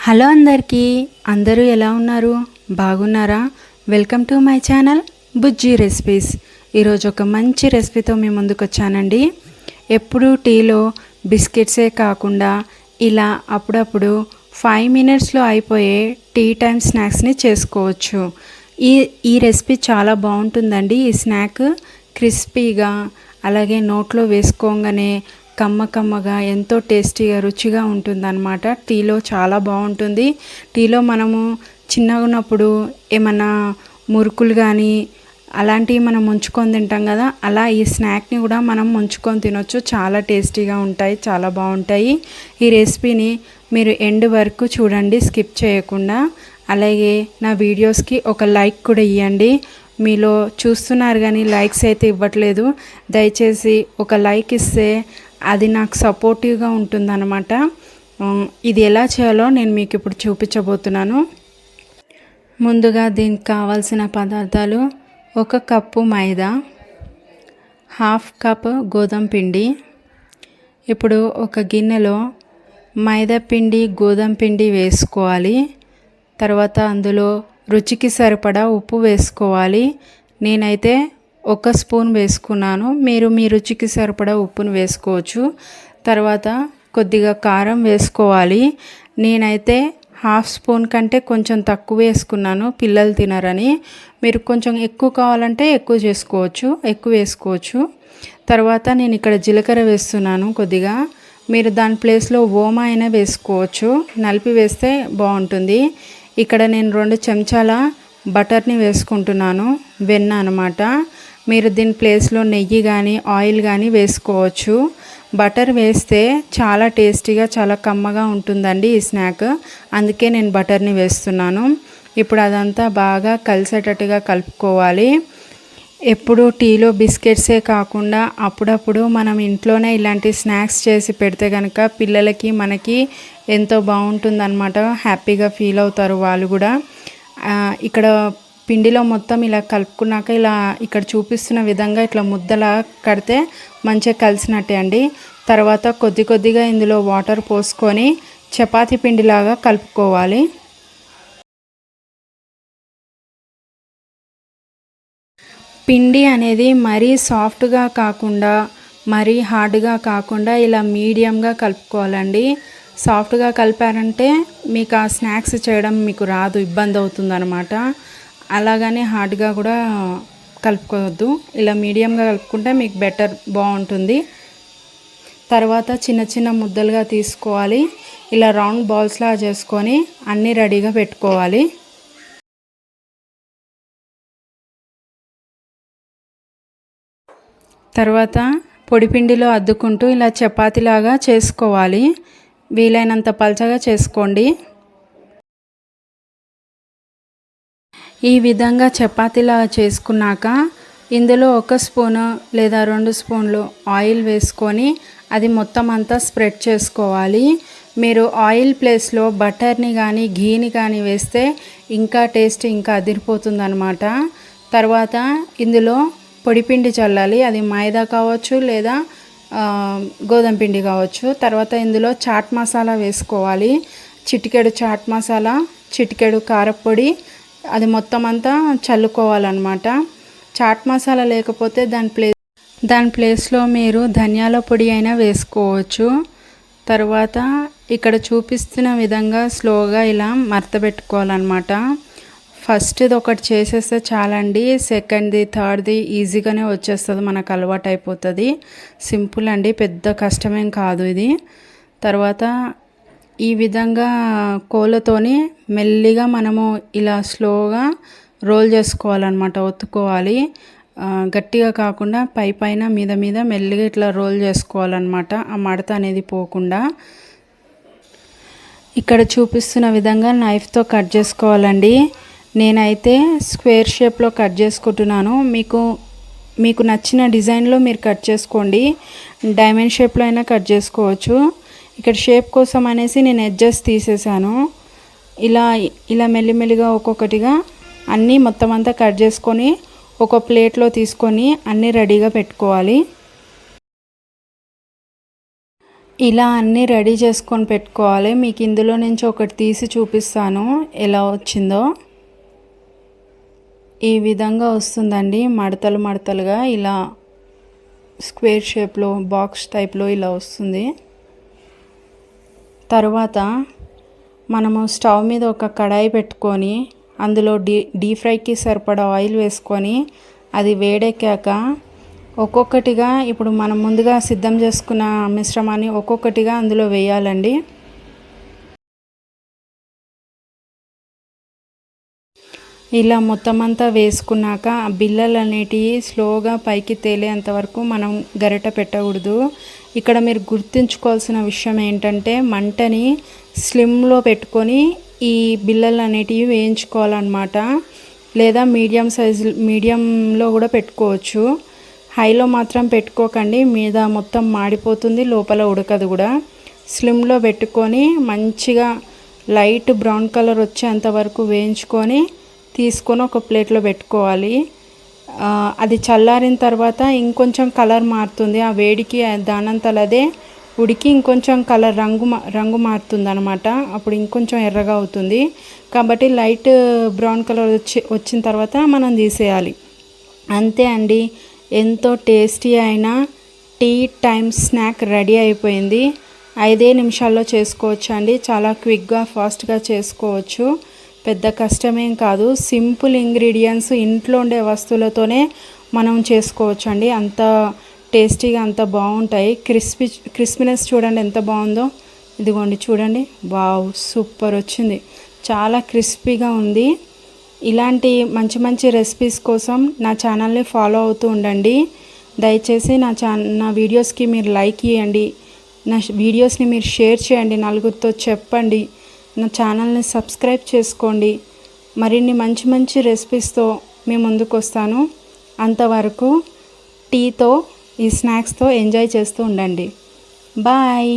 Hello అందరికీ, అందరూ ఎలా ఉన్నారు? బాగున్నారా? Welcome to my channel Bujji recipes. ఈరోజు ఒక మంచి రెసిపీతో మీ ముందుకు వచ్చానండి. ఎప్పుడు టీలో బిస్కెట్సే కాకుండా ఇలా అప్పుడప్పుడు 5 మినిట్స్లో అయిపోయే టీ టైం స్నాక్స్ని చేసుకోవచ్చు. ఈ రెసిపీ చాలా బాగుంటుందండి. ఈ స్నాక్ క్రిస్పీగా, అలాగే నోట్లో వేసుకోగానే కమ్మగా ఎంతో టేస్టీగా రుచిగా ఉంటుందన్నమాట. టీలో చాలా బాగుంటుంది. టీలో మనము చిన్నగా ఉన్నప్పుడు ఏమన్నా మురుకులు కానీ అలాంటివి మనం ముంచుకొని తింటాం కదా, అలా ఈ స్నాక్ని కూడా మనం ముంచుకొని తినొచ్చు. చాలా టేస్టీగా ఉంటాయి, చాలా బాగుంటాయి. ఈ రెసిపీని మీరు ఎండ్ వరకు చూడండి, స్కిప్ చేయకుండా. అలాగే నా వీడియోస్కి ఒక లైక్ కూడా ఇవ్వండి. మీలో చూస్తున్నారు కానీ లైక్స్ అయితే ఇవ్వట్లేదు. దయచేసి ఒక లైక్ ఇస్తే అది నాకు సపోర్టివ్గా ఉంటుందన్నమాట. ఇది ఎలా చేయాలో నేను మీకు ఇప్పుడు చూపించబోతున్నాను. ముందుగా దీనికి కావాల్సిన పదార్థాలు: 1 కప్పు మైదా, 1/2 కప్ గోధుమ పిండి. ఇప్పుడు ఒక గిన్నెలో మైదా పిండి, గోధుమ పిండి వేసుకోవాలి. తర్వాత అందులో రుచికి సరిపడా ఉప్పు వేసుకోవాలి. నేనైతే 1 స్పూన్ వేసుకున్నాను. మీరు మీ రుచికి సరిపడా ఉప్పును వేసుకోవచ్చు. తర్వాత కొద్దిగా కారం వేసుకోవాలి. నేనైతే 1/2 స్పూన్ కంటే కొంచెం తక్కువ వేసుకున్నాను, పిల్లలు తినరని. మీరు కొంచెం ఎక్కువ కావాలంటే ఎక్కువ వేసుకోవచ్చు. తర్వాత నేను ఇక్కడ జీలకర్ర వేస్తున్నాను కొద్దిగా. మీరు దాని ప్లేస్లో ఓమా అయినా వేసుకోవచ్చు, నలిపి వేస్తే బాగుంటుంది. ఇక్కడ నేను 2 చెంచాల బటర్ని వేసుకుంటున్నాను, వెన్న అన్నమాట. మీరు దీని ప్లేస్లో నెయ్యి కానీ ఆయిల్ కానీ వేసుకోవచ్చు. బటర్ వేస్తే చాలా టేస్టీగా, చాలా కమ్మగా ఉంటుందండి ఈ స్నాక్. అందుకే నేను బటర్ని వేస్తున్నాను. ఇప్పుడు అదంతా బాగా కలిసేటట్టుగా కలుపుకోవాలి. ఎప్పుడు టీలో బిస్కెట్సే కాకుండా అప్పుడప్పుడు మనం ఇంట్లోనే ఇలాంటి స్నాక్స్ చేసి పెడితే కనుక పిల్లలకి, మనకి ఎంతో బాగుంటుందన్నమాట. హ్యాపీగా ఫీల్ అవుతారు వాళ్ళు కూడా. ఇక్కడ పిండిలో మొత్తం ఇలా కలుపుకున్నాక ఇలా ఇక్కడ చూపిస్తున్న విధంగా ఇట్లా ముద్దలా కడితే మంచిగా కలిసినట్టే అండి. తర్వాత కొద్దిగా ఇందులో వాటర్ పోసుకొని చపాతీ పిండిలాగా కలుపుకోవాలి. పిండి అనేది మరీ సాఫ్ట్గా కాకుండా మరీ హార్డ్గా కాకుండా ఇలా మీడియంగా కలుపుకోవాలండి. సాఫ్ట్గా కలిపారంటే మీకు ఆ స్నాక్స్ చేయడం మీకు రాదు, ఇబ్బంది అవుతుందన్నమాట. అలాగని హార్డ్గా కూడా కలుపుకోవద్దు. ఇలా మీడియంగా కలుపుకుంటే మీకు బెటర్, బాగుంటుంది. తర్వాత చిన్న ముద్దలుగా తీసుకోవాలి. ఇలా రౌండ్ బాల్స్లా చేసుకొని అన్నీ రెడీగా పెట్టుకోవాలి. తర్వాత పొడిపిండిలో అద్దుకుంటూ ఇలా చపాతీలాగా చేసుకోవాలి. వీలైనంత పల్చగా చేసుకోండి. ఈ విధంగా చపాతీలా చేసుకున్నాక ఇందులో 1 స్పూను లేదా 2 స్పూన్లు ఆయిల్ వేసుకొని అది మొత్తం అంతా స్ప్రెడ్ చేసుకోవాలి. మీరు ఆయిల్ ప్లేస్లో బటర్ని కానీ ఘీని కానీ వేస్తే ఇంకా టేస్ట్ ఇంకా అదిరిపోతుందన్నమాట. తర్వాత ఇందులో పొడిపిండి చల్లాలి. అది మైదా కావచ్చు లేదా గోధుమ పిండి కావచ్చు. తర్వాత ఇందులో చాట్ మసాలా వేసుకోవాలి. చిటికెడు చాట్ మసాలా, చిటికెడు కారపొడి, అది మొత్తం అంతా చల్లుకోవాలన్నమాట. చాట్ మసాలా లేకపోతే దాని ప్లేస్లో మీరు ధనియాల పొడి అయినా వేసుకోవచ్చు. తర్వాత ఇక్కడ చూపిస్తున్న విధంగా స్లోగా ఇలా మడతపెట్టుకోవాలన్నమాట. ఫస్ట్ది ఒకటి చేసేస్తే చాలండి, సెకండ్ది థర్డ్ది ఈజీగానే వచ్చేస్తుంది, మనకు అలవాటు అయిపోతుంది. సింపుల్ అండి, పెద్ద కష్టమేం కాదు ఇది. తర్వాత ఈ విధంగా కోళ్ళతోని మెల్లిగా మనము ఇలా స్లోగా రోల్ చేసుకోవాలన్నమాట, ఒత్తుకోవాలి. గట్టిగా కాకుండా పైన మీద మెల్లిగా ఇట్లా రోల్ చేసుకోవాలన్నమాట, ఆ మడత అనేది పోకుండా. ఇక్కడ చూపిస్తున్న విధంగా నైఫ్తో కట్ చేసుకోవాలండి. నేనైతే స్క్వేర్ షేప్లో కట్ చేసుకుంటున్నాను. మీకు నచ్చిన డిజైన్లో మీరు కట్ చేసుకోండి. డైమండ్ షేప్లో అయినా కట్ చేసుకోవచ్చు. ఇక్కడ షేప్ కోసం అనేసి నేను ఎడ్జెస్ తీసేసాను. ఇలా మెల్లిమెల్లిగా ఒక్కొక్కటిగా అన్నీ మొత్తం అంతా కట్ చేసుకొని ఒక ప్లేట్లో తీసుకొని అన్నీ రెడీగా పెట్టుకోవాలి. ఇలా అన్నీ రెడీ చేసుకొని పెట్టుకోవాలి. మీకు ఇందులో నుంచి ఒకటి తీసి చూపిస్తాను ఎలా వచ్చిందో. ఈ విధంగా వస్తుందండి, మడతలు మడతలుగా ఇలా స్క్వేర్ షేప్లో బాక్స్ టైప్లో ఇలా వస్తుంది. తర్వాత మనము స్టవ్ మీద ఒక కడాయి పెట్టుకొని అందులో డీప్ ఫ్రైకి సరిపడా ఆయిల్ వేసుకొని అది వేడెక్కాక ఒక్కొక్కటిగా ఇప్పుడు మనం ముందుగా సిద్ధం చేసుకున్న మిశ్రమాన్ని ఒక్కొక్కటిగా అందులో వేయాలండి. ఇలా మొత్తం అంతా వేసుకున్నాక బిళ్ళలు అనేటివి స్లోగా పైకి తేలేంత వరకు మనం గరిట పెట్టకూడదు. ఇక్కడ మీరు గుర్తుంచుకోవాల్సిన విషయం ఏంటంటే మంటని స్లిమ్లో పెట్టుకొని ఈ బిళ్ళలు అనేటివి వేయించుకోవాలన్నమాట. లేదా మీడియంలో కూడా పెట్టుకోవచ్చు. హైలో మాత్రం పెట్టుకోకండి, మీద మొత్తం మాడిపోతుంది, లోపల ఉడకదు కూడా. స్లిమ్లో పెట్టుకొని మంచిగా లైట్ బ్రౌన్ కలర్ వచ్చేంత వరకు వేయించుకొని తీసుకొని ఒక ప్లేట్లో పెట్టుకోవాలి. అది చల్లారిన తర్వాత ఇంకొంచెం కలర్ మారుతుంది. ఆ వేడికి దానంతలదే ఉడికి ఇంకొంచెం కలర్ రంగు మారుతుంది అనమాట. అప్పుడు ఇంకొంచెం ఎర్రగా అవుతుంది. కాబట్టి లైట్ బ్రౌన్ కలర్ వచ్చిన తర్వాత మనం తీసేయాలి. అంతే అండి, ఎంతో టేస్టీ అయిన టీ టైమ్ స్నాక్ రెడీ అయిపోయింది. 5 నిమిషాల్లో చేసుకోవచ్చు అండి. చాలా క్విక్గా ఫాస్ట్గా చేసుకోవచ్చు. పెద్ద కష్టమేం కాదు. సింపుల్ ఇంగ్రీడియంట్స్, ఇంట్లో ఉండే వస్తువులతోనే మనం చేసుకోవచ్చు అండి. అంత టేస్టీగా అంత బాగుంటాయి. క్రిస్పీనెస్ చూడండి ఎంత బాగుందో. ఇదిగోండి చూడండి, వావ్ సూపర్ వచ్చింది, చాలా క్రిస్పీగా ఉంది. ఇలాంటి మంచి మంచి రెసిపీస్ కోసం నా ఛానల్ని ఫాలో అవుతూ ఉండండి. దయచేసి నా వీడియోస్కి మీరు లైక్ ఇవ్వండి. నా వీడియోస్ని మీరు షేర్ చేయండి, నలుగురితో చెప్పండి. నా ఛానల్ని సబ్స్క్రైబ్ చేసుకోండి. మరిన్ని మంచి మంచి రెసిపీస్తో మీ ముందుకు వస్తాను. అంతవరకు టీతో ఈ స్నాక్స్తో ఎంజాయ్ చేస్తూ ఉండండి. బాయ్.